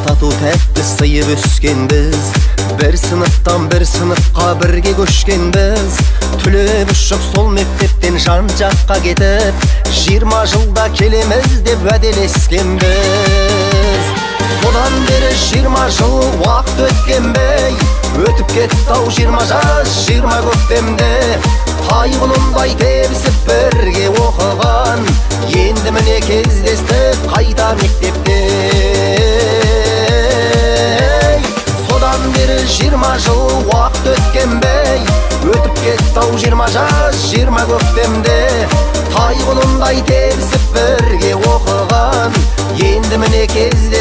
тату тәтті сыйып өскенбіз. Бір сыныптан бір сыныпқа бірге көшкенбіз. Түлеп ұшып сол мектептен жан жаққа кетіп, 20 жылда келеміз деп уәделескенбіз. Содан бері 20 жыл уақыт өткенбей, өтіп кетті-ау 20 жас 20 көктемде. Тайғұлындай тебісіп бірге оқыған, енді міне кездестік қайта мектепте. Содан бері 20 жыл уақыт өткенбей, өтіп кетті-ау 20 жас 20 көктемде. Тайғұлындай тебісіп бірге оқыған, енді міне кездестік